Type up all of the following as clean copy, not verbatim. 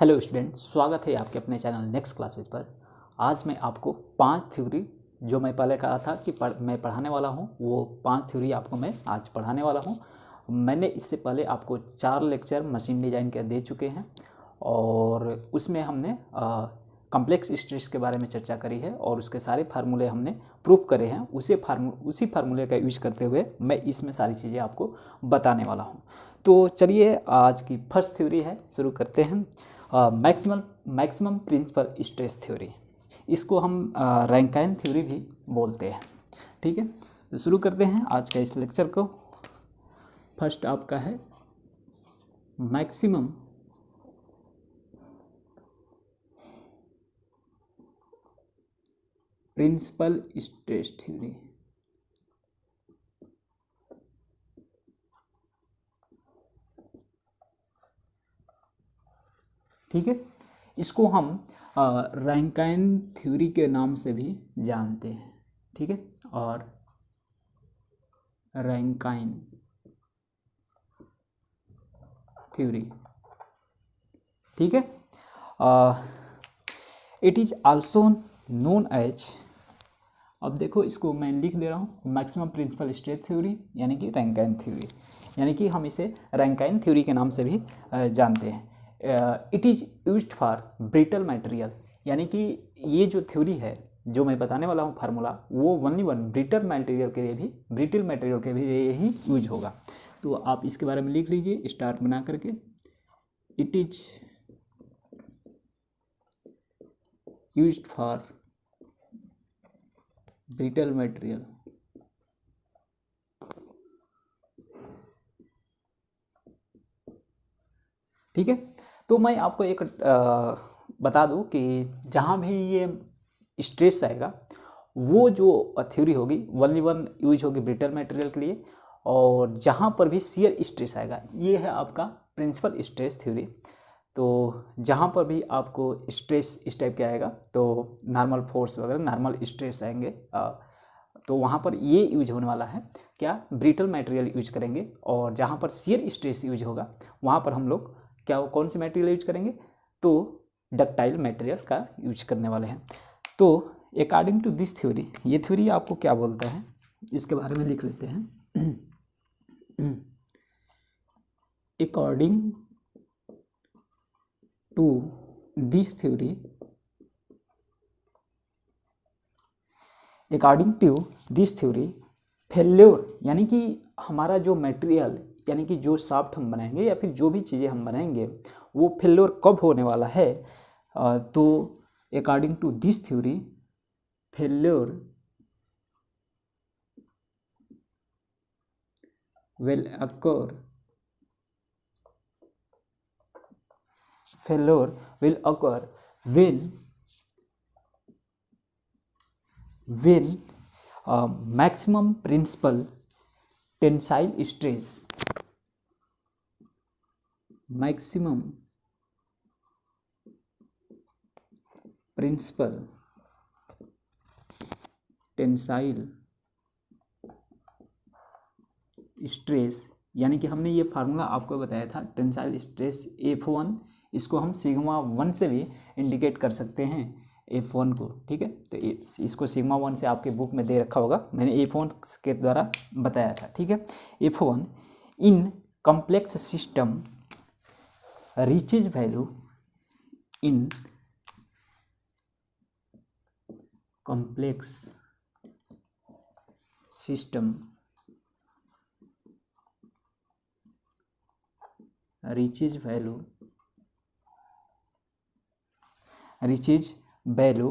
Hello student, स्वागत है आपके अपने चैनल नेक्स्ट क्लासेज पर। आज मैं आपको 5 थ्योरी जो मैं पहले कहा था कि मैं पढ़ाने वाला हूं, वो 5 थ्योरी आपको मैं आज पढ़ाने वाला हूं। मैंने इससे पहले आपको 4 लेक्चर मशीन डिज़ाइन के दे चुके हैं और उसमें हमने कॉम्प्लेक्स स्ट्रेस के बारे में चर्चा करी है और उसके सारे फार्मूले हमने प्रूव करे हैं। उसी फार्मूले का यूज करते हुए मैं इसमें सारी चीज़ें आपको बताने वाला हूँ। तो चलिए आज की फर्स्ट थ्योरी है, शुरू करते हैं। मैक्सिमम प्रिंसिपल स्ट्रेस थ्योरी, इसको हम रैंकाइन थ्योरी भी बोलते हैं। ठीक है, तो शुरू करते हैं आज का इस लेक्चर को। फर्स्ट आपका है मैक्सिमम प्रिंसिपल स्ट्रेस थ्योरी। ठीक है, इसको हम रैंकाइन थ्योरी के नाम से भी जानते हैं। ठीक है, और रैंकाइन थ्योरी, ठीक है, it is also known as, अब देखो इसको मैं लिख दे रहा हूँ, मैक्सिमम प्रिंसिपल स्ट्रेस थ्योरी यानी कि रैंकाइन थ्योरी, यानी कि हम इसे रैंकाइन थ्योरी के नाम से भी जानते हैं। It is used for brittle material, यानी कि ये जो थ्योरी है जो मैं बताने वाला हूँ फार्मूला, वो ओनली ब्रिटल मटेरियल के लिए ही यूज होगा। तो आप इसके बारे में लिख लीजिए स्टार बना करके। It is used for brittle material, ठीक है। तो मैं आपको एक बता दूं कि जहाँ भी ये स्ट्रेस आएगा वो जो थ्योरी होगी ओनली यूज होगी ब्रिटल मटेरियल के लिए, और जहाँ पर भी शियर स्ट्रेस आएगा ये है आपका प्रिंसिपल स्ट्रेस थ्योरी। तो जहाँ पर भी आपको स्ट्रेस इस टाइप के आएगा तो नॉर्मल फोर्स वगैरह नॉर्मल स्ट्रेस आएंगे, तो वहाँ पर ये यूज होने वाला है क्या, ब्रिटल मटेरियल यूज करेंगे। और जहाँ पर शियर स्ट्रेस यूज होगा वहाँ पर हम लोग क्या कौन सी मटेरियल यूज करेंगे, तो डक्टाइल मटेरियल का यूज करने वाले हैं। तो अकॉर्डिंग टू दिस थ्योरी, ये थ्योरी आपको क्या बोलता है इसके बारे में लिख लेते हैं। According to this theory, according to this theory failure, यानी कि हमारा जो मटेरियल यानी कि जो शाफ्ट हम बनाएंगे या फिर जो भी चीज़ें हम बनाएंगे वो फेल्योर कब होने वाला है, तो according to this theory failure will occur, failure will occur when maximum principal tensile stress, maximum principal tensile stress, यानी कि हमने ये फार्मूला आपको बताया था टेंसाइल स्ट्रेस F1, इसको हम सिग्मा 1 से भी इंडिकेट कर सकते हैं F1 को। ठीक है, तो इसको सिग्मा 1 से आपके बुक में दे रखा होगा, मैंने F1 के द्वारा बताया था। ठीक है, F1 in complex system reaches value in complex system reaches value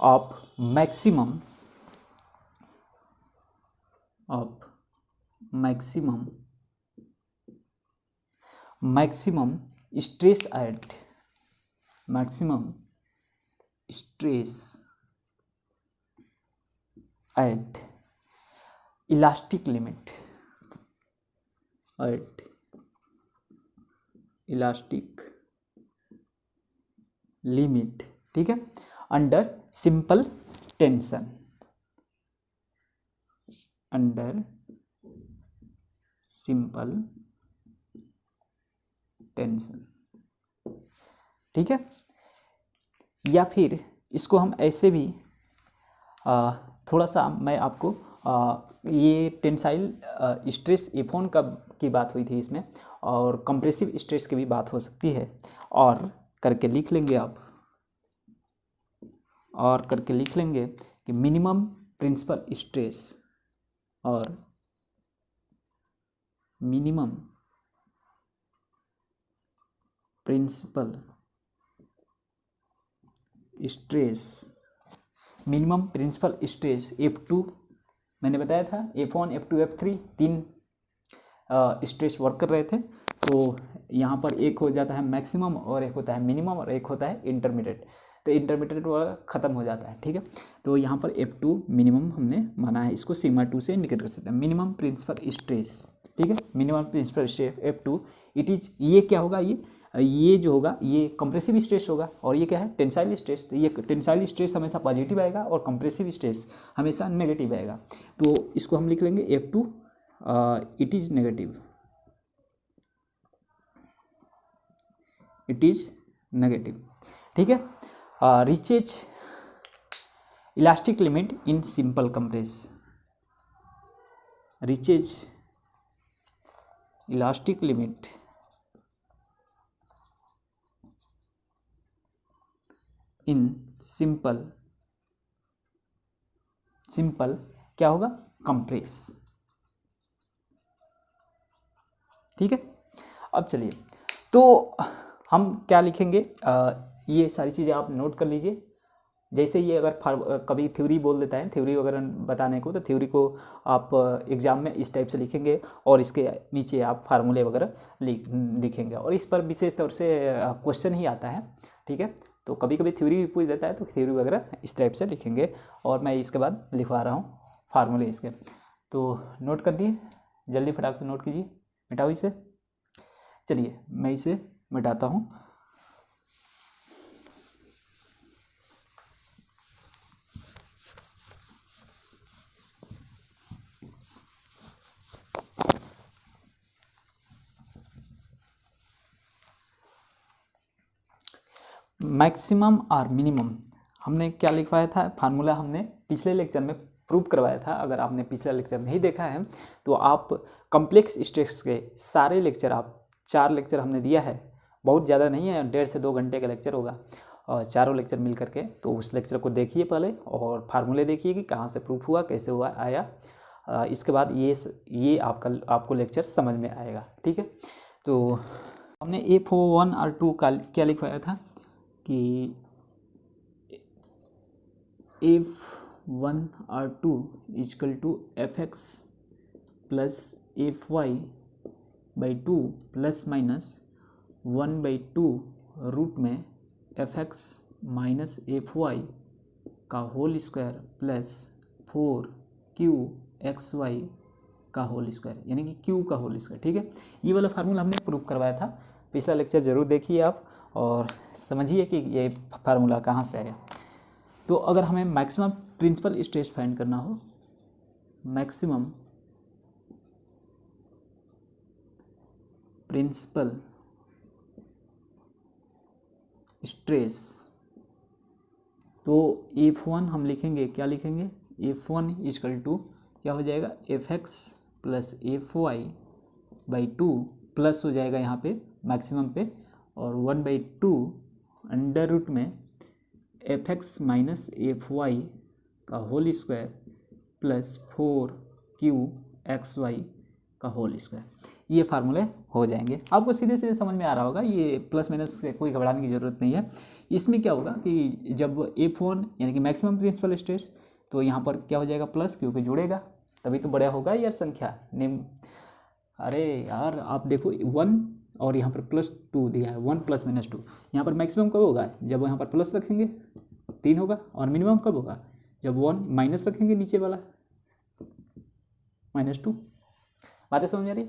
of maximum stress at elastic limit, ठीक है, अंडर सिंपल टेंशन, ठीक है। या फिर इसको हम ऐसे भी थोड़ा सा मैं आपको ये टेंसाइल स्ट्रेस F1 की बात हुई थी इसमें, और कंप्रेसिव स्ट्रेस की भी बात हो सकती है, और करके लिख लेंगे आप, और करके लिख लेंगे कि मिनिमम प्रिंसिपल स्ट्रेस और minimum principal stress, minimum principal stress F2 मैंने बताया था, F1 F2 F3 तीन स्ट्रेस वर्क कर रहे थे। तो यहाँ पर एक हो जाता है मैक्सिमम, और एक होता है मिनिमम, और एक होता है इंटरमीडिएट। तो इंटरमीडिएट वाला ख़त्म हो जाता है, ठीक है। तो यहाँ पर F2 मिनिमम हमने माना है, इसको सिग्मा 2 से इंडिकेट कर सकते हैं, मिनिमम प्रिंसिपल स्ट्रेस, ठीक है। Minimum principal stress F2 it is, ये क्या होगा, ये जो होगा ये कंप्रेसिव स्ट्रेस होगा, और ये क्या है, टेंसाइल स्ट्रेस। तो ये टेंसाइल स्ट्रेस हमेशा पॉजिटिव आएगा और कंप्रेसिव स्ट्रेस हमेशा नेगेटिव आएगा। तो इसको हम लिख लेंगे F2 it is negative, it is negative, ठीक है। Reaches elastic limit in simple compress, reaches elastic limit in simple क्या होगा, कंप्रेस, ठीक है। अब चलिए, तो हम क्या लिखेंगे, ये सारी चीज़ें आप नोट कर लीजिए। जैसे ये अगर कभी थ्योरी बोल देता है, थ्योरी वगैरह बताने को, तो थ्योरी को आप एग्जाम में इस टाइप से लिखेंगे, और इसके नीचे आप फार्मूले वगैरह लिखेंगे, और इस पर विशेष तौर से क्वेश्चन ही आता है, ठीक है। तो कभी कभी थ्योरी भी पूछ देता है, तो थ्योरी वगैरह इस टाइप से लिखेंगे, और मैं इसके बाद लिखवा रहा हूँ फार्मूले इसके। तो नोट कर लिए, जल्दी फटाक से नोट कीजिए, मिटाओ इसे। चलिए मैं इसे मिटाता हूँ। मैक्सिमम और मिनिमम हमने क्या लिखवाया था, फार्मूला हमने पिछले लेक्चर में प्रूव करवाया था। अगर आपने पिछला लेक्चर नहीं देखा है तो आप कॉम्प्लेक्स स्ट्रेस के सारे लेक्चर, आप 4 लेक्चर हमने दिया है, बहुत ज़्यादा नहीं है, 1.5 से 2 घंटे का लेक्चर होगा, और चारों लेक्चर मिल करके। तो उस लेक्चर को देखिए पहले, और फार्मूले देखिए कि कहाँ से प्रूफ हुआ, कैसे हुआ, आया। इसके बाद ये आपको लेक्चर समझ में आएगा, ठीक है। तो हमने F1 और 2 का क्या लिखवाया था कि F1 और 2 is equal to Fx plus Fy by 2 plus minus 1/2 root में Fx माइनस Fy का होल स्क्वायर प्लस 4QXY का होल स्क्वायर, यानी कि Q का होल स्क्वायर, ठीक है। ये वाला फार्मूला हमने प्रूव करवाया था, पिछला लेक्चर ज़रूर देखिए आप, और समझिए कि ये फार्मूला कहाँ से आया। तो अगर हमें मैक्सिमम प्रिंसिपल स्ट्रेस फाइंड करना हो, मैक्सिमम प्रिंसिपल स्ट्रेस, तो F1 हम लिखेंगे, क्या लिखेंगे, F1 इजकल टू क्या हो जाएगा, Fx plus Fy by 2 plus हो जाएगा यहाँ पे मैक्सिमम पे, और 1/2 अंडर रूट में Fx माइनस Fy का होल स्क्वायर प्लस 4QXY का होल स्क्वायर। ये फार्मूले हो जाएंगे, आपको सीधे सीधे समझ में आ रहा होगा, ये प्लस माइनस से कोई घबराने की ज़रूरत नहीं है। इसमें क्या होगा कि जब F1 यानी कि मैक्सिमम प्रिंसिपल स्ट्रेस, तो यहाँ पर क्या हो जाएगा प्लस, क्योंकि जुड़ेगा तभी तो बड़ा होगा यार संख्या निम्न। अरे यार आप देखो 1 और यहाँ पर +2 दिया है, 1 + -2, यहाँ पर मैक्सिमम कब होगा, जब यहाँ पर प्लस रखेंगे 3 होगा, और मिनिमम कब होगा, जब 1 माइनस रखेंगे नीचे वाला -2। बातें समझ आ रही।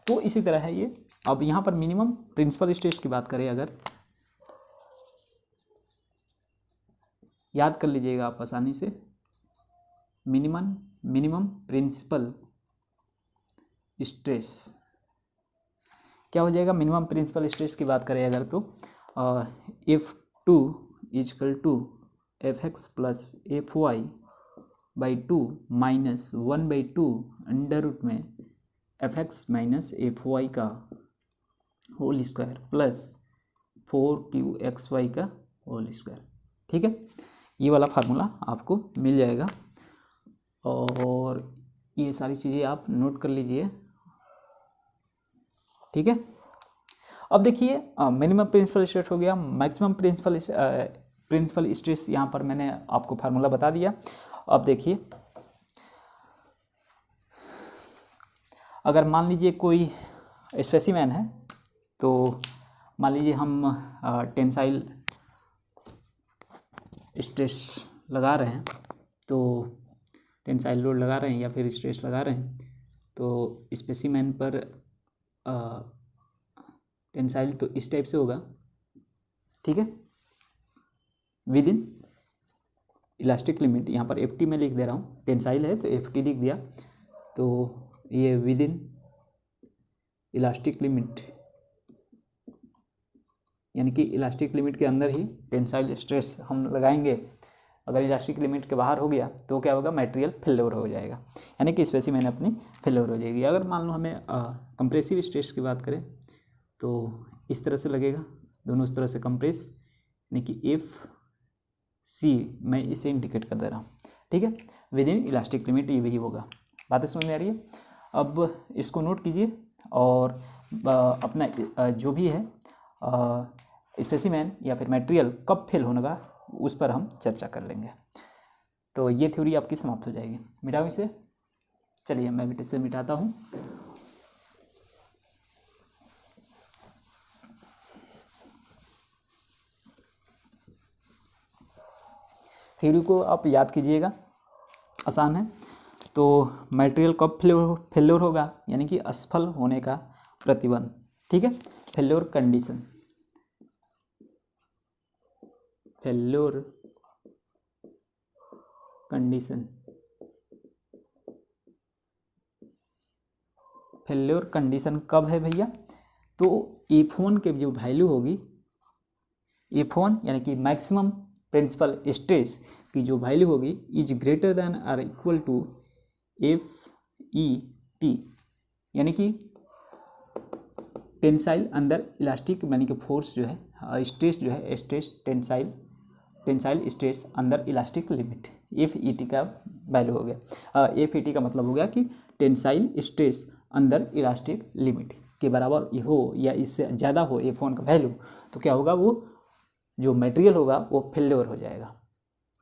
तो इसी तरह है ये। अब यहाँ पर मिनिमम प्रिंसिपल स्ट्रेस की बात करें अगर, याद कर लीजिएगा आप आसानी से, मिनिमम प्रिंसिपल स्ट्रेस क्या हो जाएगा, मिनिमम प्रिंसिपल स्ट्रेस की बात करें अगर, तो F two equal to F x plus F y by two minus 1/2 under root में F x minus F y का होल स्क्वायर प्लस 4qxy का होल स्क्वायर। ठीक है, ये वाला फार्मूला आपको मिल जाएगा और ये सारी चीज़ें आप नोट कर लीजिए। ठीक है, अब देखिए मिनिमम प्रिंसिपल स्ट्रेस हो गया, मैक्सिमम प्रिंसिपल स्ट्रेस यहाँ पर मैंने आपको फार्मूला बता दिया। अब देखिए, अगर मान लीजिए कोई स्पेसिमेन है, तो मान लीजिए हम टेंसाइल स्ट्रेस लगा रहे हैं, तो टेंसाइल लोड लगा रहे हैं या फिर स्ट्रेस लगा रहे हैं, तो स्पेसिमेन पर टेंसाइल तो इस टाइप से होगा। ठीक है, विद इन इलास्टिक लिमिट, यहाँ पर एफ टी में लिख दे रहा हूँ, टेंसाइल है तो एफ टी लिख दिया, तो ये विद इन इलास्टिक लिमिट, यानी कि इलास्टिक लिमिट के अंदर ही टेंसाइल स्ट्रेस हम लगाएंगे। अगर इलास्टिक लिमिट के बाहर हो गया तो क्या होगा, मटेरियल फेल्योर हो जाएगा, यानी कि स्पेसिमेन अपनी फेल्योर हो जाएगी। अगर मान लो हमें कंप्रेसिव स्ट्रेस की बात करें तो इस तरह से लगेगा, दोनों इस तरह से कंप्रेस, यानी कि एफ सी मैं इसे इंडिकेट कर दे रहा हूँ। ठीक है, विद इन इलास्टिक लिमिट ये भी होगा। बातें समझ में आ रही है? अब इसको नोट कीजिए और अपना जो भी है स्पेसिमेन या फिर मटेरियल कब फेल होने का उस पर हम चर्चा कर लेंगे। तो ये थ्योरी आपकी समाप्त हो जाएगी। मिटाओ इसे, चलिए मैं इसे मिटाता हूँ। थ्योरी को आप याद कीजिएगा, आसान है। तो मटेरियल कब फेल्योर होगा, यानी कि असफल होने का प्रतिबंध। ठीक है, failure condition, failure condition, failure condition कब है भैया? तो F1 के जो वैल्यू होगी, F1 यानी कि मैक्सिमम प्रिंसिपल स्ट्रेस की जो वैल्यू होगी is greater than or equal to FET, यानी कि टेंसाइल अंदर इलास्टिक यानी कि फोर्स जो है, स्ट्रेस जो है, स्ट्रेस टेंसाइल स्ट्रेस अंदर इलास्टिक लिमिट, FET का वैल्यू हो गया। FET का मतलब हो गया कि टेंसाइल स्ट्रेस अंदर इलास्टिक लिमिट के बराबर हो या इससे ज़्यादा हो F1 का वैल्यू, तो क्या होगा, वो जो मटेरियल होगा वो फेल्योर हो जाएगा।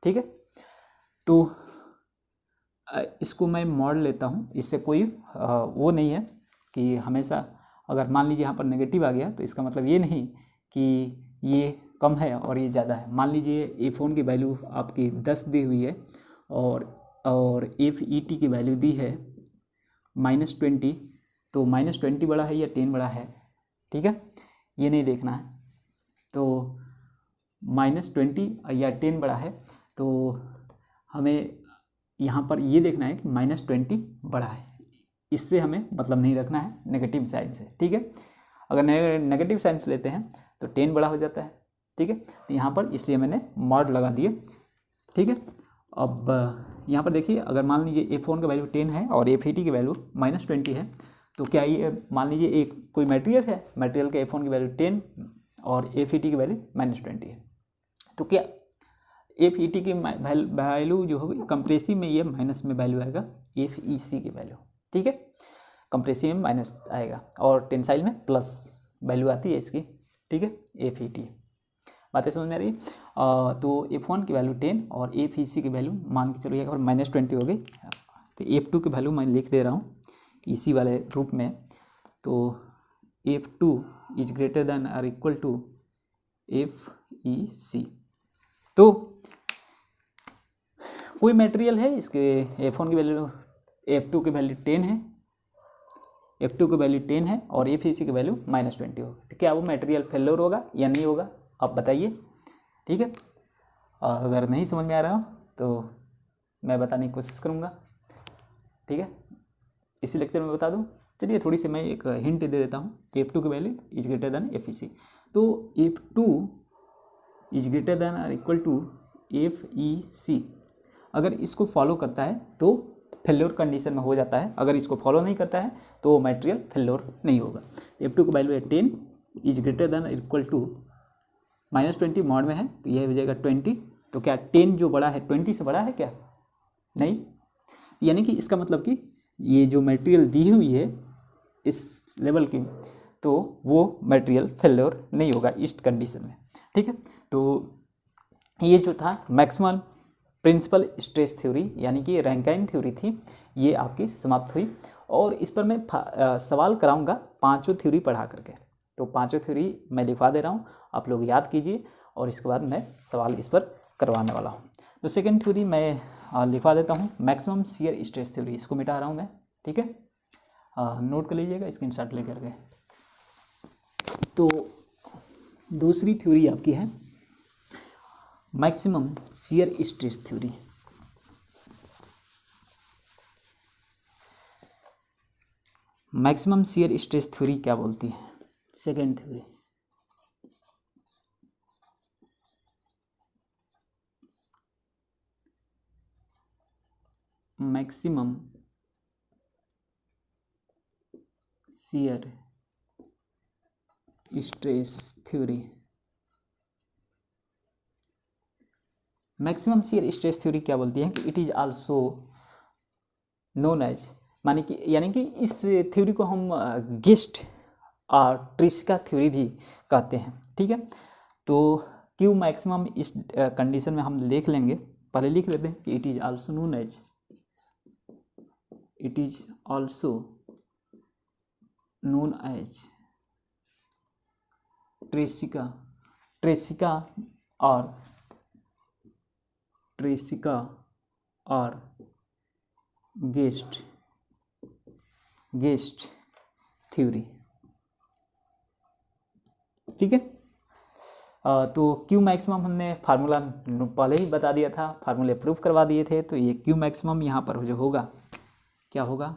ठीक है, तो इसको मैं मॉड लेता हूँ, इससे कोई वो नहीं है कि हमेशा अगर मान लीजिए यहाँ पर नेगेटिव आ गया तो इसका मतलब ये नहीं कि ये कम है और ये ज़्यादा है। मान लीजिए F1 की वैल्यू आपकी 10 दी हुई है और FET की वैल्यू दी है -20, तो -20 बड़ा है या 10 बड़ा है, ठीक है, ये नहीं देखना है। तो -20 या 10 बड़ा है, तो हमें यहाँ पर ये देखना है कि -20 बड़ा है, इससे हमें मतलब नहीं रखना है नेगेटिव साइन से। ठीक है, अगर नेगेटिव साइन से लेते हैं तो 10 बड़ा हो जाता है। ठीक है, तो यहाँ पर इसलिए मैंने मॉड लगा दिए। ठीक है, अब यहाँ पर देखिए, अगर मान लीजिए F1 का वैल्यू 10 है और FET की वैल्यू -20 है, तो क्या ये मान लीजिए एक कोई मटेरियल है, मटेरियल का F1 की वैल्यू 10 और FET की वैल्यू -20 है, तो क्या FET की वैल्यू जो होगी कंप्रेसिव में, ये माइनस में वैल्यू आएगा FEC की वैल्यू। ठीक है, कंप्रेसिव में माइनस आएगा और टेंसाइल में प्लस वैल्यू आती है इसकी। ठीक है, FET। बातें समझ में आ रही है? तो F1 की वैल्यू 10 और FEC की वैल्यू मान के चलिए अगर -20 हो गई, तो F2 की वैल्यू मैं लिख दे रहा हूँ इसी वाले रूप में। तो F2 is greater than or equal to FEC। तो कोई मटेरियल है, इसके F1 की वैल्यू, F2 की वैल्यू 10 है, F2 की वैल्यू 10 है और FEC की वैल्यू -20 होगा, तो क्या वो मटेरियल फेल्योर होगा या नहीं होगा, आप बताइए। ठीक है, अगर नहीं समझ में आ रहा हो तो मैं बताने की कोशिश करूँगा। ठीक है, इसी लेक्चर में बता दूँ। चलिए थोड़ी सी मैं एक हिंट दे देता हूँ। F2 की value is greater then FEC, तो F2 इज ग्रेटर देन और इक्वल टू FEC, अगर इसको फॉलो करता है तो फेल्योर कंडीशन में हो जाता है, अगर इसको फॉलो नहीं करता है तो मटेरियल फेल्योर नहीं होगा। F2 का वैल्यू है 10, is greater than equal to -20 mod में है तो यह हो जाएगा 20। तो क्या 10 जो बड़ा है 20 से बड़ा है क्या? नहीं, यानी कि इसका मतलब कि ये जो मटेरियल दी हुई है इस लेवल की, तो वो मटेरियल फेल्योर नहीं होगा इस कंडीशन में। ठीक है, तो ये जो था मैक्सिमम प्रिंसिपल स्ट्रेस थ्योरी यानी कि रैंकाइन थ्योरी थी, ये आपकी समाप्त हुई। और इस पर मैं सवाल कराऊंगा पांचों थ्योरी पढ़ा करके, तो पांचों थ्योरी मैं लिखवा दे रहा हूँ, आप लोग याद कीजिए और इसके बाद मैं सवाल इस पर करवाने वाला हूँ। तो सेकेंड थ्योरी मैं लिखवा देता हूँ, मैक्सिमम शियर स्ट्रेस थ्योरी, इसको मिटा रहा हूँ मैं। ठीक है, नोट कर लीजिएगा, स्क्रीनशॉट लेकर के। तो दूसरी थ्योरी आपकी है maximum shear stress theory. Maximum shear stress theory क्या बोलती है? Second theory, maximum shear stress theory. Maximum shear stress theory क्या बोलती है कि it is also known as, माने कि यानी कि इस थ्योरी को हम गेस्ट और ट्रिस्का थ्योरी भी कहते हैं। ठीक है, तो क्यू मैक्सिमम इस कंडीशन में हम देख लेंगे, पहले लिख लेते हैं कि it is also known as, it is also known as Tresca, Tresca और गेस्ट थ्योरी। ठीक है, तो क्यू मैक्सिमम हमने फार्मूला पहले ही बता दिया था, फार्मूले प्रूफ करवा दिए थे। तो ये क्यू मैक्सिमम यहाँ पर जो होगा क्या होगा,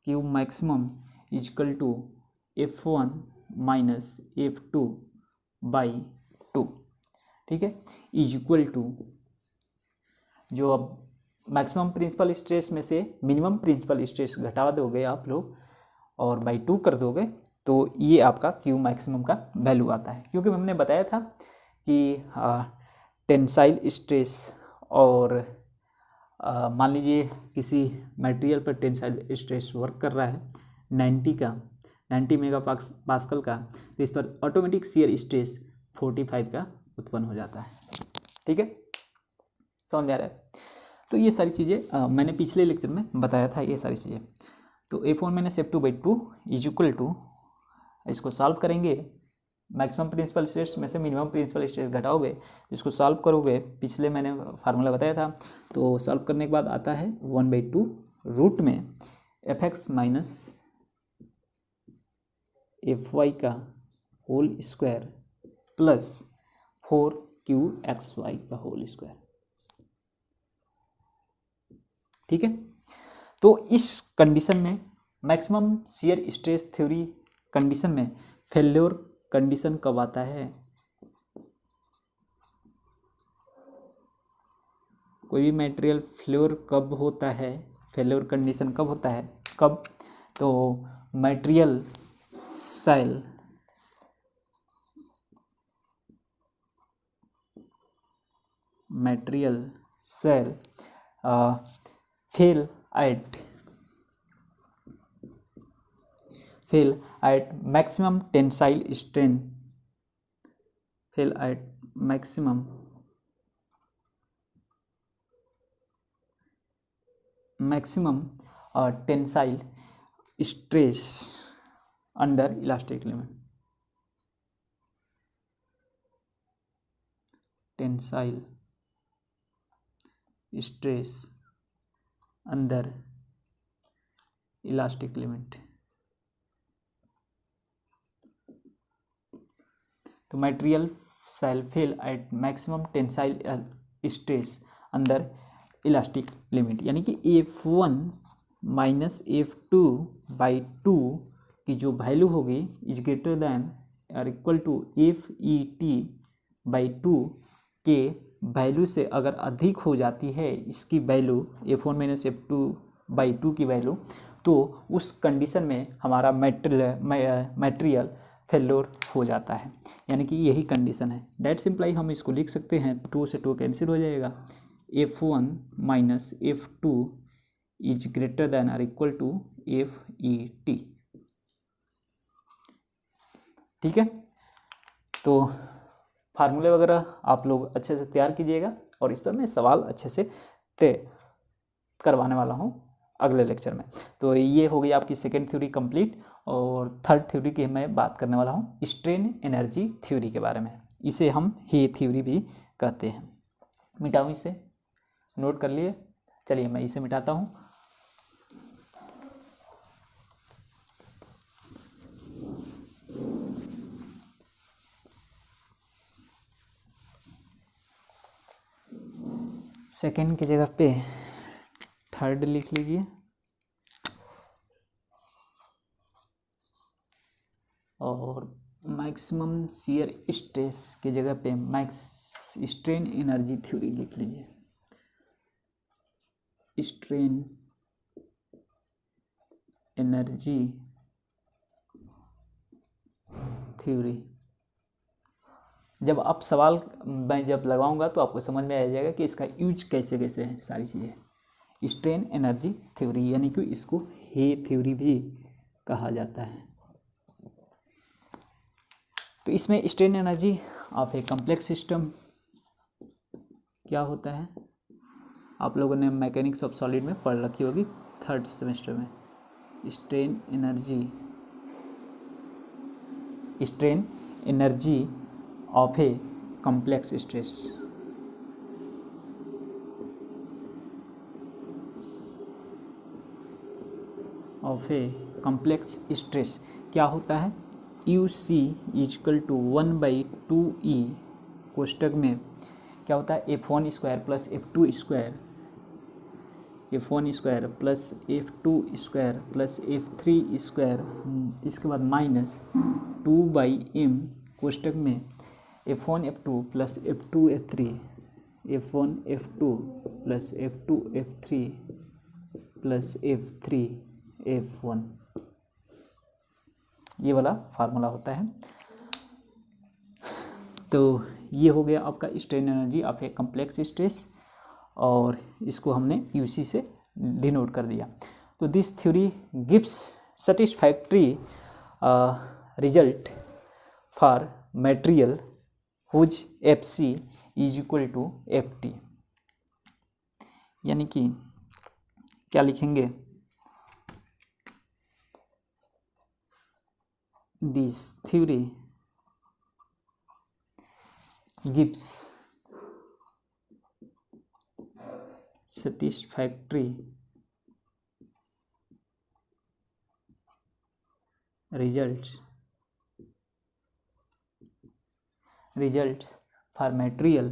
Q maximum is equal to F1 minus F2 by 2। ठीक है, इज इक्वल टू, जो अब मैक्सिमम प्रिंसिपल स्ट्रेस में से मिनिमम प्रिंसिपल स्ट्रेस घटा दोगे आप लोग और बाई 2 कर दोगे, तो ये आपका क्यू मैक्सिमम का वैल्यू आता है। क्योंकि हमने बताया था कि टेंसाइल स्ट्रेस और मान लीजिए किसी मटेरियल पर टेंसाइल स्ट्रेस वर्क कर रहा है 90 मेगा पास्कल का, तो इस पर ऑटोमेटिक शियर स्ट्रेस 45 का उत्पन्न हो जाता है। ठीक है, समझ में आ रहा है? तो ये सारी चीज़ें मैंने पिछले लेक्चर में बताया था, ये सारी चीज़ें। तो F1 minus F2 by 2 is equal to, इसको सॉल्व करेंगे, मैक्सिमम प्रिंसिपल स्ट्रेस में से मिनिमम प्रिंसिपल स्ट्रेस घटाओगे, इसको सॉल्व करोगे, पिछले मैंने फार्मूला बताया था, तो सॉल्व करने के बाद आता है 1/2 रूट में Fx माइनस Fy का होल स्क्वायर प्लस 4QXY का होल स्क्वायर। ठीक है, तो इस कंडीशन में maximum shear stress theory condition में फेल्योर कंडीशन कब आता है? कोई भी मटेरियल फेल्योर कब होता है, फेल्योर कंडीशन कब होता है, कब? तो material shall fail at maximum tensile strength, fail at maximum tensile stress under elastic limit, tensile stress under elastic limit। तो material shall fail at maximum tensile stress under elastic limit, यानी कि F1 minus F2 by 2 की जो value होगी is greater than or equal to F E T by 2 के value से अगर अधिक हो जाती है इसकी value F1 minus F2 by 2 की वैल्यू, तो उस कंडीशन में हमारा मटेरियल फेल्योर हो जाता है, यानी कि यही कंडीशन है। डेट सिंप्लाई हम इसको लिख सकते हैं, 2 से 2 कैंसिल हो जाएगा, F1 minus F2 is greater than or equal to FET। ठीक है, तो फार्मूले वगैरह आप लोग अच्छे से तैयार कीजिएगा और इस पर मैं सवाल अच्छे से तय करवाने वाला हूँ अगले लेक्चर में। तो ये हो गई आपकी सेकेंड थ्योरी कंप्लीट, और थर्ड थ्योरी की मैं बात करने वाला हूँ स्ट्रेन एनर्जी थ्योरी के बारे में। इसे हम हे थ्योरी भी कहते हैं। मिटाऊँ इसे, नोट कर लिए। चलिए मैं इसे मिटाता हूँ। सेकेंड की जगह पे थर्ड लिख लीजिए, और मैक्सिमम शियर स्ट्रेस की जगह पे मैक्स स्ट्रेन एनर्जी थ्योरी लिख लीजिए। Strain energy theory. जब आप सवाल मैं जब लगाऊंगा तो आपको समझ में आ जाएगा कि इसका यूज कैसे कैसे है सारी चीज़ें। स्ट्रेन एनर्जी थ्योरी यानी कि इसको हे थ्योरी भी कहा जाता है। तो इसमें strain energy of a complex system क्या होता है, आप लोगों ने मैकेनिक्स ऑफ सॉलिड में पढ़ रखी होगी थर्ड सेमेस्टर में। Strain energy of a complex stress. Of a complex stress क्या होता है, U C is equal to 1/2E कोष्टक में क्या होता है, F1 square plus F2 square, F1 square plus F2 square plus F3 square, इसके बाद माइनस 2/M कोष्टक में F1 F2 plus F2 F3, F1 F2 plus F2 F3 plus F3 F1। ये वाला फार्मूला होता है। तो ये हो गया आपका strain energy of a complex stress, और इसको हमने यूसी से डिनोट कर दिया। तो this theory gives satisfactory result for material whose FC is equal to FT। यानी कि क्या लिखेंगे, this theory gives satisfactory results for material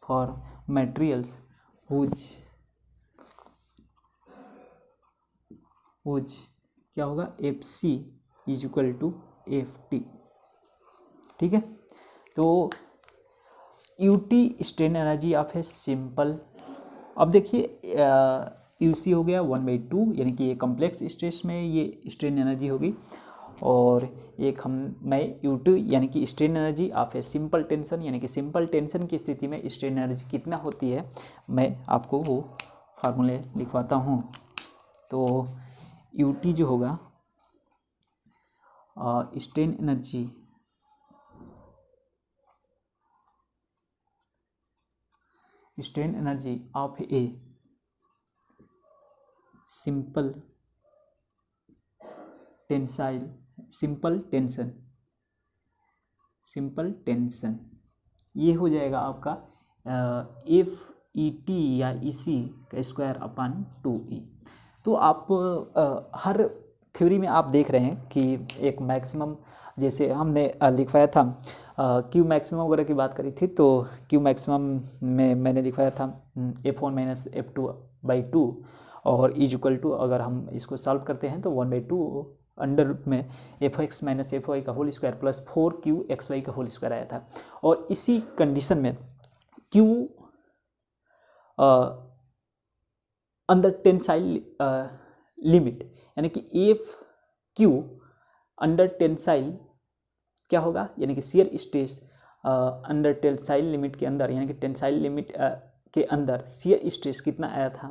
for materials whose क्या होगा, FC is equal to FT। ठीक है, तो UT strain energy of a simple. अब देखिए UC हो गया 1/2, यानी कि ये कॉम्प्लेक्स स्ट्रेस में ये स्ट्रेन एनर्जी होगी, और एक मैं U2 यानी कि strain energy of a simple tension, यानी कि सिंपल टेंशन की स्थिति में स्ट्रेन एनर्जी कितना होती है, मैं आपको वो फार्मूले लिखवाता हूँ। तो UT जो होगा strain energy of a simple tension ये हो जाएगा आपका FET या EC का स्क्वायर अपॉन 2E। तो आप हर थ्योरी में आप देख रहे हैं कि एक मैक्सिमम, जैसे हमने लिखवाया था क्यू मैक्सिमम वगैरह की बात करी थी, तो क्यू मैक्सिमम में मैंने लिखवाया था F1 माइनस F2/2, और इज इक्वल टू अगर हम इसको सॉल्व करते हैं तो 1/2 अंडर में F x minus F y का whole square plus 4q x y का होल स्क्वायर आया था। और इसी कंडीशन में q अंडर टेंसाइल लिमिट, यानी कि एफ क्यू अंडर टेंसाइल क्या होगा, यानी कि shear stress under tensile limit के अंदर, यानी कि टेंसाइल लिमिट के अंदर शियर स्ट्रेस कितना आया था,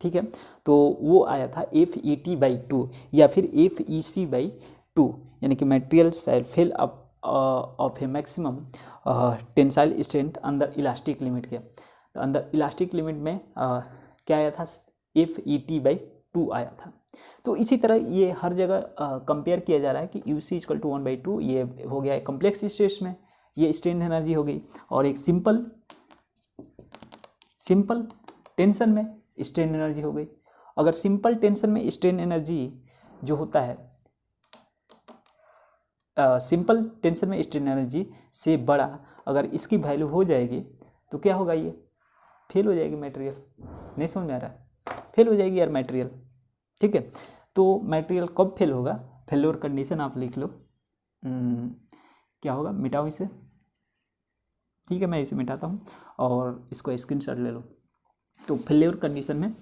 ठीक है। तो वो आया था FET/2 या फिर FEC/2, यानी कि मटेरियल शैल फेल ऑफ ए मैक्सिमम टेंसाइल स्ट्रेंथ अंदर इलास्टिक लिमिट के। तो अंदर इलास्टिक लिमिट में क्या आया था, FET/2 आया था। तो इसी तरह ये हर जगह कंपेयर किया जा रहा है कि UC = 1/2, ये हो गया कॉम्प्लेक्स स्ट्रेस में, ये स्ट्रेन एनर्जी हो गई, और एक सिंपल टेंशन में स्ट्रेन एनर्जी हो गई। अगर सिंपल टेंशन में स्ट्रेन एनर्जी जो होता है, सिंपल टेंशन में स्ट्रेन एनर्जी से बड़ा अगर इसकी वैल्यू हो जाएगी तो क्या होगा, ये फेल हो जाएगी मटेरियल। नहीं समझ में आ रहा है, फेल हो जाएगी यार मटेरियल, ठीक है। तो मटेरियल कब फेल होगा, फेल्योर कंडीशन आप लिख लो, क्या होगा, मिटाओ इसे, ठीक है। मैं इसे मिटाता हूँ और इसको स्क्रीनशॉट ले लो। तो फेल्योर कंडीशन में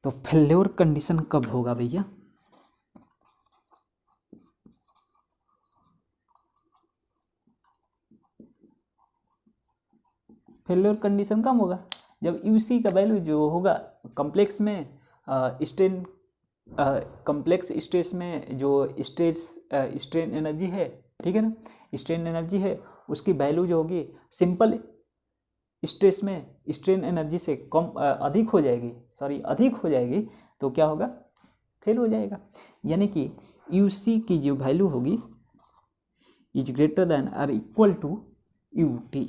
तो फेल्योर कंडीशन कब होगा भैया, फेल्योर कंडीशन कम होगा जब UC का वैल्यू जो होगा कॉम्प्लेक्स में स्ट्रेन कॉम्प्लेक्स स्ट्रेस में जो स्ट्रेन एनर्जी है, ठीक है ना, स्ट्रेन एनर्जी है, उसकी वैल्यू जो होगी सिंपल स्ट्रेस में स्ट्रेन एनर्जी से कम अधिक हो जाएगी, तो क्या होगा, फेल हो जाएगा। यानी कि UC की जो वैल्यू होगी इज ग्रेटर देन और इक्वल टू UT,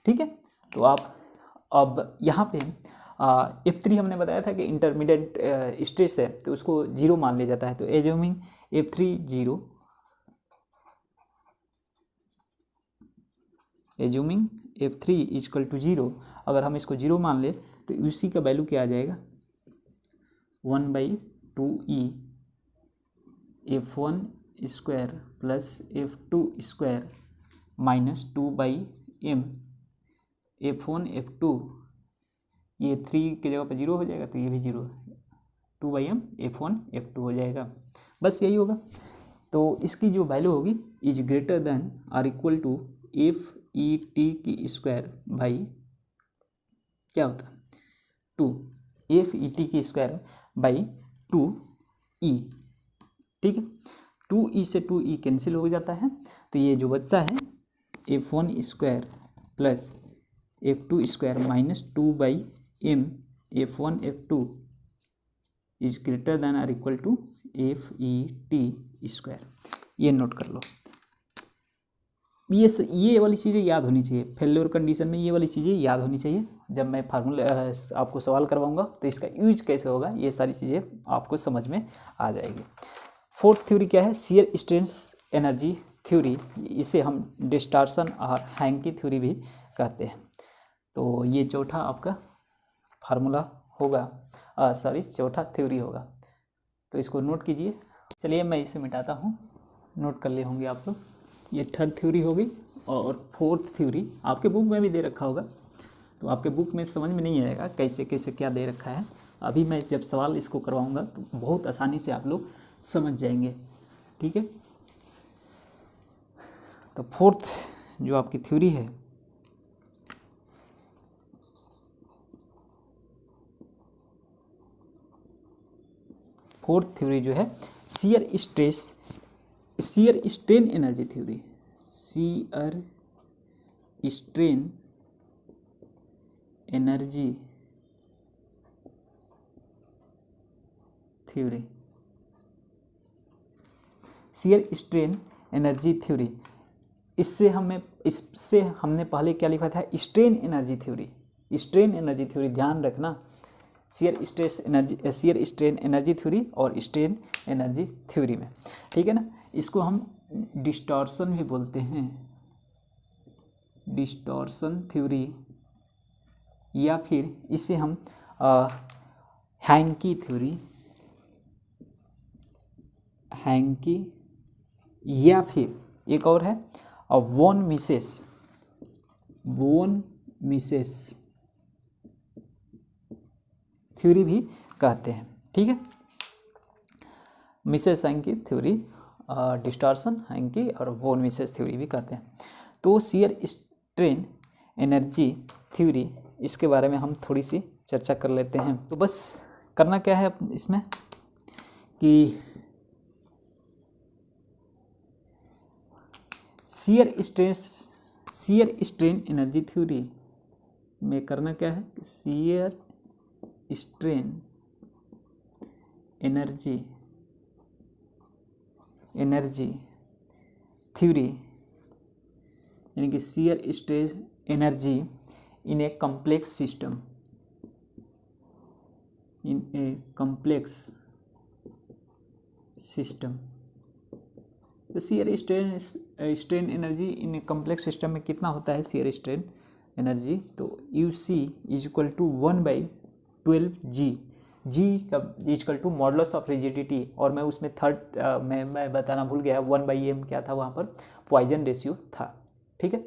ठीक है। तो आप अब यहाँ पे F3 हमने बताया था कि इंटरमीडिएट स्ट्रेस है तो उसको 0 मान लिया जाता है। तो एज्यूमिंग F3 0, एज्यूमिंग F3 = 0, अगर हम इसको 0 मान ले तो UC का वैल्यू क्या आ जाएगा, 1/2E F1² plus F2² minus 2/m F1 F2, ये 3 की जगह पर 0 हो जाएगा तो ये भी 0, 2/m F1 F2 हो जाएगा, बस यही होगा। तो इसकी जो वैल्यू होगी इज ग्रेटर देन और इक्वल टू FET² बाई क्या होता है 2, FET² बाई 2E, ठीक है। 2E से 2E कैंसिल हो जाता है, तो ये जो बचता है F1² plus F2² minus 2/m F1 F2 is greater then और इक्वल टू FET²। ये नोट कर लो, ये वाली चीज़ें याद होनी चाहिए, फेल्योर कंडीशन में ये वाली चीज़ें याद होनी चाहिए। जब मैं फार्मूला आपको सवाल करवाऊंगा तो इसका यूज कैसे होगा, ये सारी चीज़ें आपको समझ में आ जाएगी। फोर्थ थ्योरी क्या है, शियर स्ट्रेस एनर्जी थ्योरी, इसे हम डिस्टॉर्शन और हैंकी थ्योरी भी कहते हैं। तो ये चौथा आपका फार्मूला होगा, चौथा थ्योरी होगा, तो इसको नोट कीजिए। चलिए मैं इसे मिटाता हूँ, नोट कर लिए होंगे आप लोग। ये थर्ड थ्योरी हो गई, और फोर्थ थ्योरी आपके बुक में भी दे रखा होगा, तो आपके बुक में समझ में नहीं आएगा कैसे कैसे क्या दे रखा है। अभी मैं जब सवाल इसको करवाऊँगा तो बहुत आसानी से आप लोग समझ जाएंगे, ठीक है। तो फोर्थ जो आपकी थ्योरी है, फोर्थ थ्योरी जो है shear strain energy theory, shear strain energy theory, shear strain energy theory. इससे हमने पहले क्या लिखा था, strain energy theory. Strain energy theory ध्यान रखना, शियर स्ट्रेन एनर्जी थ्योरी और स्ट्रेन एनर्जी थ्योरी में, ठीक है ना। इसको हम डिस्टॉर्शन भी बोलते हैं, डिस्टॉर्शन थ्योरी, या फिर इसे हम हैंकी थ्योरी, हैंकी, या फिर एक और है वॉन मिसेस थ्योरी भी कहते हैं। ठीक है, Mrs hanky theory, distortion hanky और वॉन मिसेस थ्योरी भी कहते हैं। तो शियर स्ट्रेन एनर्जी थ्योरी, इसके बारे में हम थोड़ी सी चर्चा कर लेते हैं। तो बस करना क्या है इसमें कि शियर स्ट्रेन एनर्जी थ्योरी में करना क्या है, शियर स्ट्रेन एनर्जी थ्योरी, यानी कि shear strain energy in a complex system, तो shear strain energy in a complex system में कितना होता है शियर स्ट्रेन एनर्जी, तो UC is equal to 1/12G, G का is equal to modulus of rigidity, और मैं उसमें मैं बताना भूल गया 1/m क्या था वहाँ पर, पॉइजन रेशियो था। ठीक है,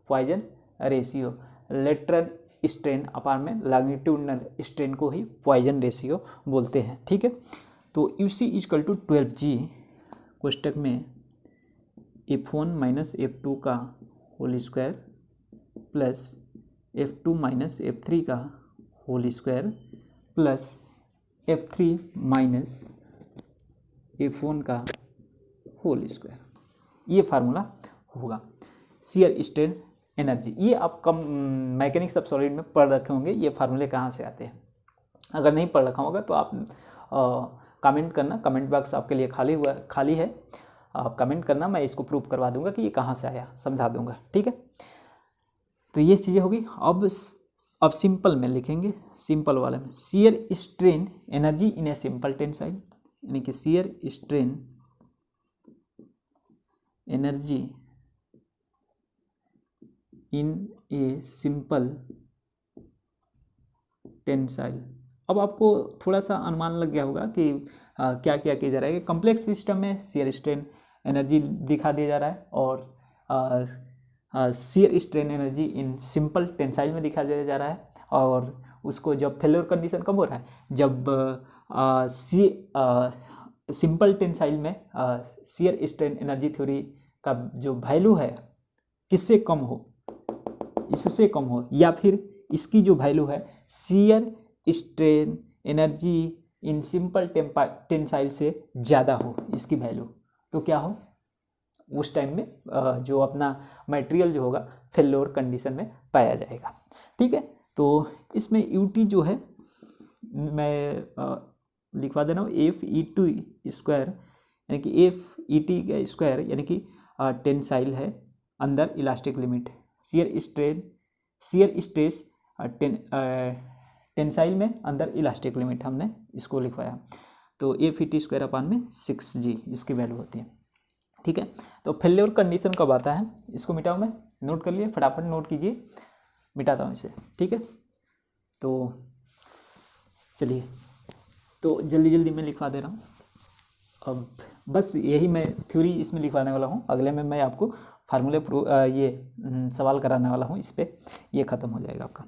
पॉइजन रेशियो, लेटरल स्ट्रेन अपान में लॉन्गिट्यूडनल स्ट्रेन को ही पॉइजन रेशियो बोलते हैं। ठीक है, तो UC is equal to 12G कोष्टक में F1 माइनस F2 का whole square plus F2 minus F3 का whole square plus F3 minus F1 का होल स्क्वायर, ये फार्मूला होगा शियर स्ट्रेन एनर्जी। ये आप कम मैकेनिक्स ऑफ सॉलिड में पढ़ रखे होंगे, ये फार्मूले कहाँ से आते हैं। अगर नहीं पढ़ रखा होगा तो आप कमेंट करना, कमेंट बॉक्स आपके लिए खाली है, आप कमेंट करना, मैं इसको प्रूव करवा दूंगा कि ये कहाँ से आया, समझा दूंगा। ठीक है, तो ये चीज़ें होगी। अब सिंपल में लिखेंगे, सिंपल वाले में shear strain energy in a simple tensile, यानी कि shear strain energy in a simple tensile. अब आपको थोड़ा सा अनुमान लग गया होगा कि क्या क्या किया जा रहा है। कॉम्प्लेक्स सिस्टम में शियर स्ट्रेन एनर्जी दिखा दिया जा रहा है, और shear strain energy in simple tensile में दिखा दिया जा रहा है, और उसको जब फेल्योर कंडीशन कब हो रहा है, जब सिंपल टेंसाइल में शियर स्ट्रेन एनर्जी थ्योरी का जो वैल्यू है किससे कम हो, इससे कम हो, या फिर इसकी जो वैल्यू है shear strain energy in simple tensile से ज़्यादा हो, इसकी वैल्यू, तो क्या हो, उस टाइम में जो अपना मटेरियल जो होगा फेल्योर कंडीशन में पाया जाएगा। ठीक है, तो इसमें UT जो है मैं लिखवा दे रहा हूँ, FE2 स्क्वायर, यानी कि FET का स्क्वायर, यानी कि टेंसाइल है अंदर elastic limit, shear stress tensile में अंदर इलास्टिक लिमिट, हमने इसको लिखवाया। तो FET स्क्वायर अपान में 6G इसकी वैल्यू होती है। ठीक है, तो फेल्योर कंडीशन कब आता है, इसको मिटाऊँ मैं, नोट कर लिए, फटाफट नोट कीजिए, मिटाता हूँ इसे। ठीक है, तो चलिए, तो जल्दी जल्दी मैं लिखवा दे रहा हूँ। अब बस यही मैं थ्योरी इसमें लिखवाने वाला हूँ, अगले में मैं आपको फार्मूले ये सवाल कराने वाला हूँ, इस पर ये ख़त्म हो जाएगा आपका।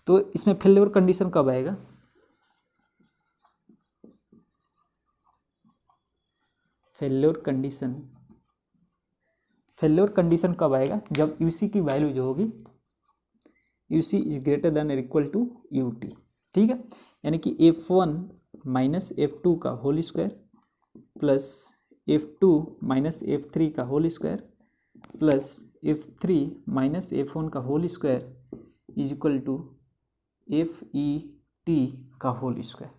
तो इसमें फेल्योर कंडीशन कब आएगा, फेल्योर कंडीशन कब आएगा, जब UC की वैल्यू जो होगी, UC इज ग्रेटर देन और इक्वल टू UT। ठीक है, यानी कि F1 माइनस F2 का whole square plus F2 minus F3 का whole square plus F3 minus F1 का whole square is equal to FET का होल स्क्वायर,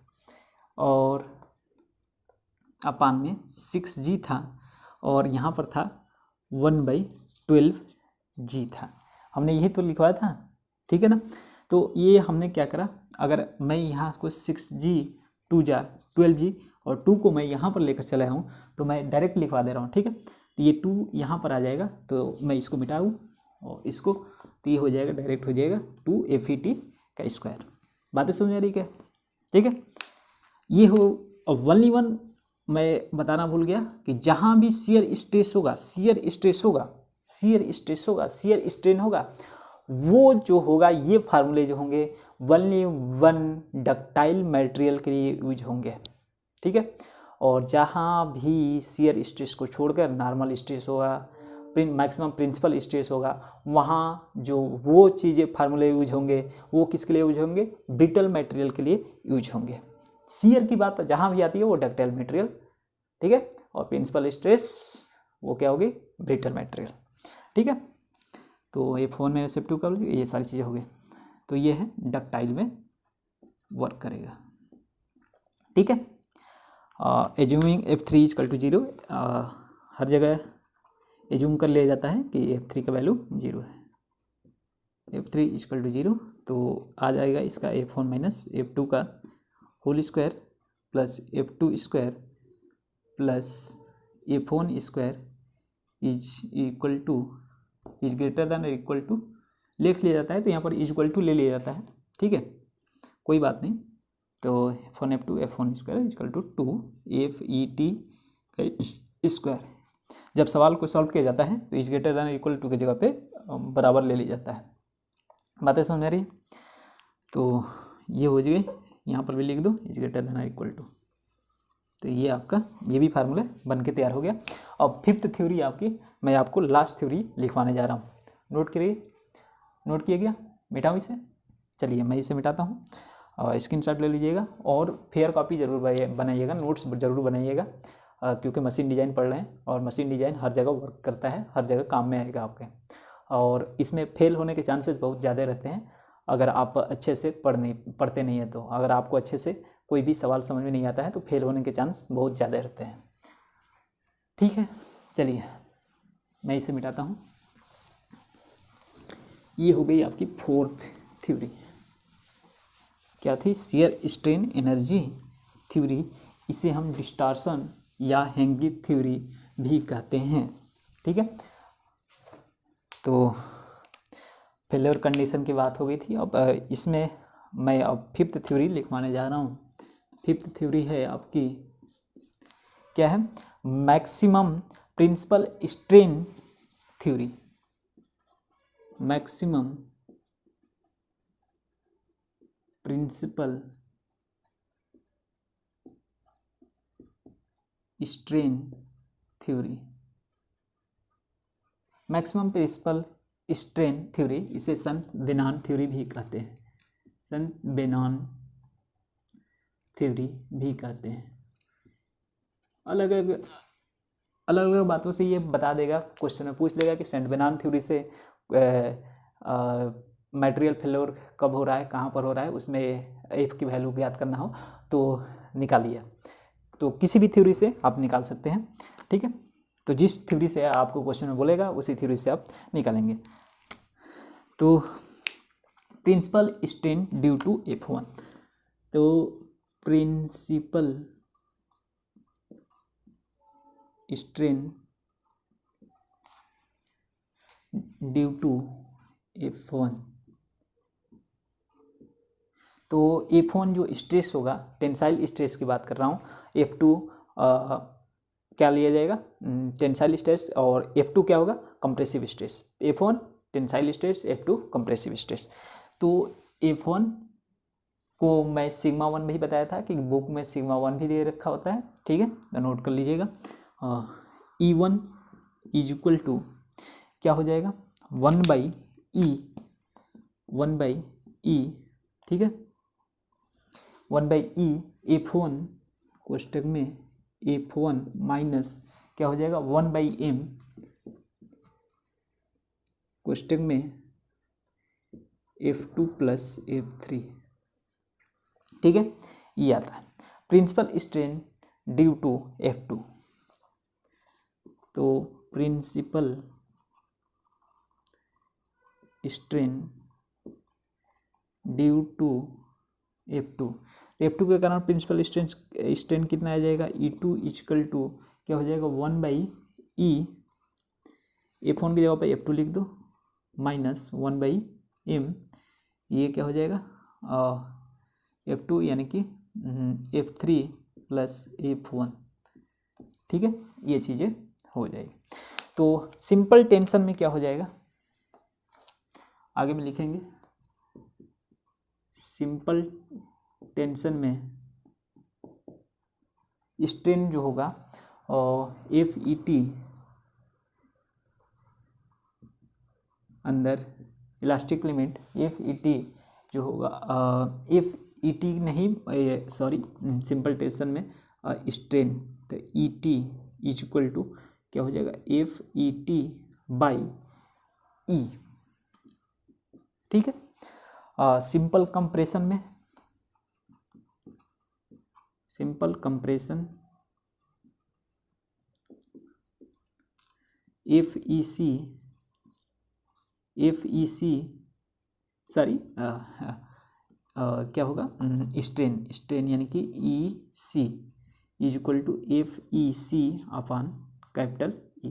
और अपान में 6G था, और यहाँ पर था 1/12G था, हमने यही तो लिखवाया था। ठीक है ना, तो ये हमने क्या करा, अगर मैं यहाँ को 6G 2 जा 12G और 2 को मैं यहाँ पर लेकर चला हूँ, तो मैं डायरेक्ट लिखवा दे रहा हूँ। ठीक है, तो ये 2 यहाँ पर आ जाएगा, तो मैं इसको मिटाऊँ, और इसको तो ये हो जाएगा, डायरेक्ट हो जाएगा 2FET का स्क्वायर। बातें समझ आ रही क्या? ठीक है, ये हो। अब 1 मैं बताना भूल गया कि जहाँ भी शियर स्ट्रेस होगा, शियर स्ट्रेन होगा, वो जो होगा, ये फार्मूले जो होंगे ओनली वन डक्टाइल मटेरियल के लिए यूज होंगे। ठीक है, और जहाँ भी शियर स्ट्रेस को छोड़कर नॉर्मल स्ट्रेस होगा, मैक्सिमम प्रिंसिपल स्ट्रेस होगा, वहाँ जो वो चीज़ें फार्मूले यूज होंगे वो किसके लिए यूज होंगे? ब्रिटल मटेरियल के लिए यूज होंगे। शियर की बात जहाँ भी आती है वो डक्टाइल मटेरियल, ठीक है, और प्रिंसिपल स्ट्रेस वो क्या होगी? Brittle material. ठीक है, तो ये F1 में F2 का ये सारी चीज़ें हो गई। तो ये है डक्टाइल में वर्क करेगा। ठीक है, एज्यूमिंग F3 = 0, हर जगह एज्यूम कर लिया जाता है कि F3 का वैल्यू 0 है। F3 = 0, तो आ जाएगा इसका F1 - F2 का whole square plus F2 square plus F1 square is greater than equal to लिख लिया जाता है, तो यहाँ पर इज इक्वल टू ले लिया जाता है। ठीक है, कोई बात नहीं। तो F1 F2 F1 square is equal to 2FET का स्क्वायर। जब सवाल को सॉल्व किया जाता है तो is greater than equal to की जगह पे बराबर ले लिया जाता है। बातें समझ आ रही? तो ये हो गई, यहाँ पर भी लिख दो is greater than equal to. तो ये आपका ये भी फार्मूला बन के तैयार हो गया। अब 5th थ्योरी आपकी, मैं आपको लास्ट थ्योरी लिखवाने जा रहा हूँ। नोट करिए, नोट किया गया? मिटाऊँ इसे? चलिए मैं इसे मिटाता हूँ, स्क्रीनशॉट ले लीजिएगा और फेयर कॉपी जरूर बनाइएगा, नोट्स जरूर बनाइएगा, क्योंकि मशीन डिज़ाइन पढ़ रहे हैं और मशीन डिज़ाइन हर जगह वर्क करता है, हर जगह काम में आएगा आपके, और इसमें फेल होने के चांसेस बहुत ज़्यादा रहते हैं अगर आप अच्छे से पढ़ते नहीं हैं। तो अगर आपको अच्छे से कोई भी सवाल समझ में नहीं आता है तो फेल होने के चांस बहुत ज़्यादा रहते हैं। ठीक है, चलिए मैं इसे मिटाता हूँ। ये हो गई आपकी 4th थ्योरी। क्या थी? Shear strain energy theory. इसे हम डिस्टॉर्शन या हैंगी थ्योरी भी कहते हैं। ठीक है, तो फेलियर कंडीशन की बात हो गई थी। अब इसमें मैं अब 5th थ्योरी लिखवाने जा रहा हूँ। 5th थ्योरी है आपकी, क्या है? Maximum principal strain theory. Maximum principal strain theory. Maximum principal strain theory, इसे सन बेनान थ्योरी भी कहते हैं। सन बेनान थ्योरी भी कहते हैं। अलग अलग बातों से ये बता देगा, क्वेश्चन में पूछ लेगा कि सेंट बेनान थ्योरी से मटेरियल फेल्योर कब हो रहा है, कहाँ पर हो रहा है, उसमें एफ की वैल्यू ज्ञात करना हो तो निकालिए। तो किसी भी थ्योरी से आप निकाल सकते हैं। ठीक है, तो जिस थ्योरी से आपको क्वेश्चन में बोलेगा उसी थ्योरी से आप निकालेंगे। तो principal strain due to F1, तो principal strain due to F1, तो F1 जो स्ट्रेस होगा, टेंसाइल स्ट्रेस की बात कर रहा हूँ। F2 क्या लिया जाएगा? टेंसाइल स्ट्रेस, और F2 क्या होगा? Compressive stress. F1 tensile stress, F2 compressive stress. तो F1 को मैं सिग्मा 1 भी बताया था कि बुक में सिग्मा 1 भी दे रखा होता है। ठीक है, तो नोट कर लीजिएगा। E1 इज इक्वल टू क्या हो जाएगा? 1/E, 1/E। ठीक है, 1/E F1 कोष्टक में F1 माइनस क्या हो जाएगा? 1/M कोष्टक में F2 प्लस F3। ठीक है, ये आता है principal strain due to F2। तो principal strain due to F2, F2 के कारण प्रिंसिपल स्ट्रेन कितना आ जाएगा? E2 इक्वल टू क्या हो जाएगा? 1/E। F1 की जगह पर F2 लिख दो, माइनस 1/m, ये क्या हो जाएगा F2 यानी कि F3 प्लस F1, ठीक है, ये चीज़ें हो जाएगी। तो सिंपल टेंशन में क्या हो जाएगा, आगे में लिखेंगे, सिंपल टेंशन में स्ट्रेन जो होगा FET अंदर इलास्टिक लिमिट FET जो होगा FET नहीं, सॉरी, सिंपल टेंशन में स्ट्रेन, तो ET इज इक्वल टू क्या हो जाएगा FET बाई E, ठीक है। सिंपल कंप्रेशन में, सिंपल कंप्रेशन FEC सॉरी क्या होगा स्ट्रेन यानी कि EC is equal to FEC upon capital E,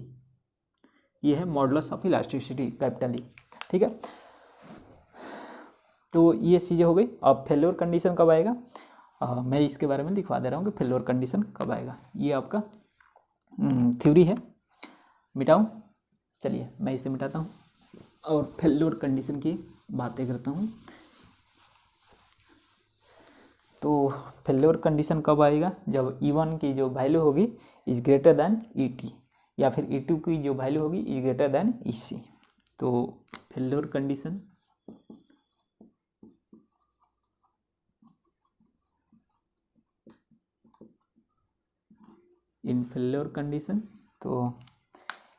ये है modulus of elasticity capital E, ठीक है। तो ये चीज़ें हो गई। अब फेल्योर कंडीशन कब आएगा, मैं इसके बारे में लिखवा दे रहा हूँ कि फेल्योर कंडीशन कब आएगा। ये आपका थ्योरी है, मिटाऊँ, चलिए मैं इसे मिटाता हूँ और फेल्योर कंडीशन की बातें करता हूँ। तो फेल्योर कंडीशन कब आएगा, जब E1 की जो वैल्यू होगी इज ग्रेटर दैन ET, या फिर E2 की जो वैल्यू होगी इज ग्रेटर दैन EC। तो failure condition in failure condition, तो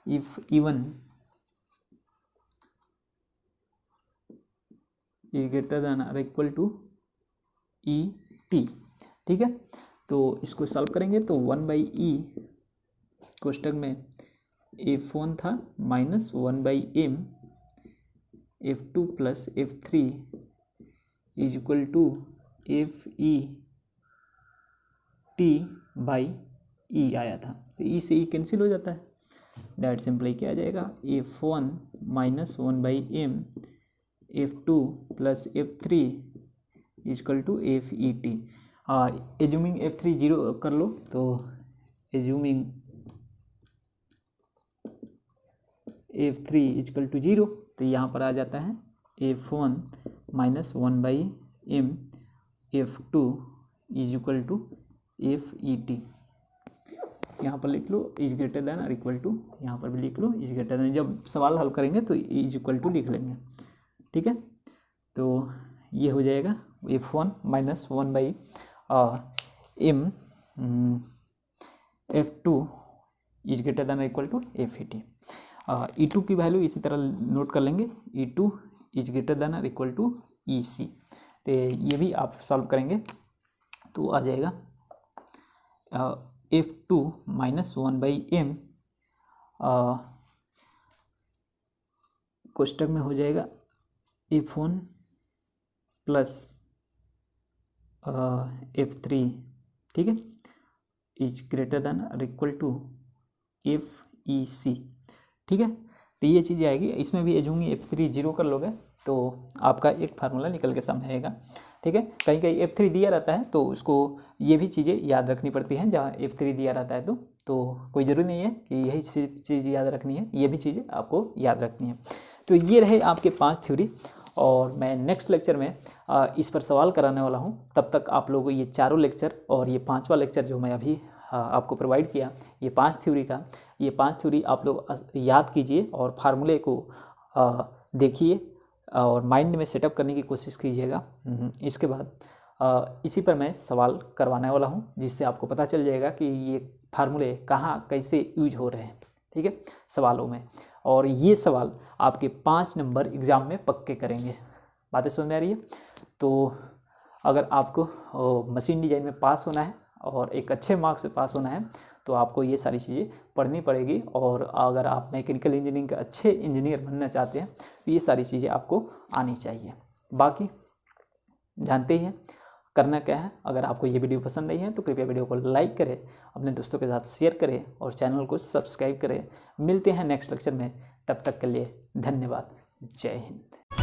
if E1 is greater than और इक्वल टू ET, ठीक है। तो इसको सॉल्व करेंगे तो 1/E कोष्टक में F1 था minus 1/m F2 plus F3 is equal to FET by E आया था। तो E से E कैंसिल हो जाता है, डेट सिंपली क्या आ जाएगा F1 minus 1/m F2 plus F3 is equal to FET। Assuming F3 zero कर लो, तो assuming F3 is equal to zero, तो यहाँ पर आ जाता है F1 minus 1/m F2 is equal to FET। यहाँ पर लिख लो इज ग्रेटर देन और इक्वल टू, यहाँ पर भी लिख लो इज ग्रेटर देन, जब सवाल हल करेंगे तो इज इक्वल टू लिख लेंगे, ठीक है। तो ये हो जाएगा F1 minus 1/m F2 is greater than equal to FET। E2 की वैल्यू इसी तरह नोट कर लेंगे, E2 is greater than equal to EC। तो ये भी आप सॉल्व करेंगे तो आ जाएगा F2 माइनस 1/m कोष्टक में हो जाएगा F1 प्लस F3, ठीक है, इज ग्रेटर देन और इक्वल टू FEC, ठीक है। तो ये चीज़ आएगी, इसमें भी एजूंगी F3 जीरो कर लोगे तो आपका एक फार्मूला निकल के सामने आएगा, ठीक है। कहीं कहीं F3 दिया रहता है तो उसको ये भी चीज़ें याद रखनी पड़ती हैं, जहाँ F3 दिया रहता है तो कोई ज़रूरी नहीं है कि यही चीज़ याद रखनी है, ये भी चीज़ें आपको याद रखनी है। तो ये रहे आपके 5 थ्योरी, और मैं नेक्स्ट लेक्चर में इस पर सवाल कराने वाला हूँ। तब तक आप लोगों को ये चारों लेक्चर और ये 5वां लेक्चर जो मैं अभी आपको प्रोवाइड किया, ये 5 थ्योरी का, ये 5 थ्योरी आप लोग याद कीजिए और फार्मूले को देखिए और माइंड में सेटअप करने की कोशिश कीजिएगा। इसके बाद इसी पर मैं सवाल करवाने वाला हूँ, जिससे आपको पता चल जाएगा कि ये फार्मूले कहाँ कैसे यूज हो रहे हैं, ठीक है, सवालों में। और ये सवाल आपके 5 नंबर एग्ज़ाम में पक्के करेंगे। बातें समझ में आ रही है? तो अगर आपको मशीन डिज़ाइन में पास होना है और एक अच्छे मार्क्स से पास होना है तो आपको ये सारी चीज़ें पढ़नी पड़ेगी, और अगर आप मैकेनिकल इंजीनियरिंग के अच्छे इंजीनियर बनना चाहते हैं तो ये सारी चीज़ें आपको आनी चाहिए। बाकी जानते ही हैं करना क्या है। अगर आपको ये वीडियो पसंद आई है तो कृपया वीडियो को लाइक करें, अपने दोस्तों के साथ शेयर करें और चैनल को सब्सक्राइब करें। मिलते हैं नेक्स्ट लेक्चर में, तब तक के लिए धन्यवाद। जय हिंद।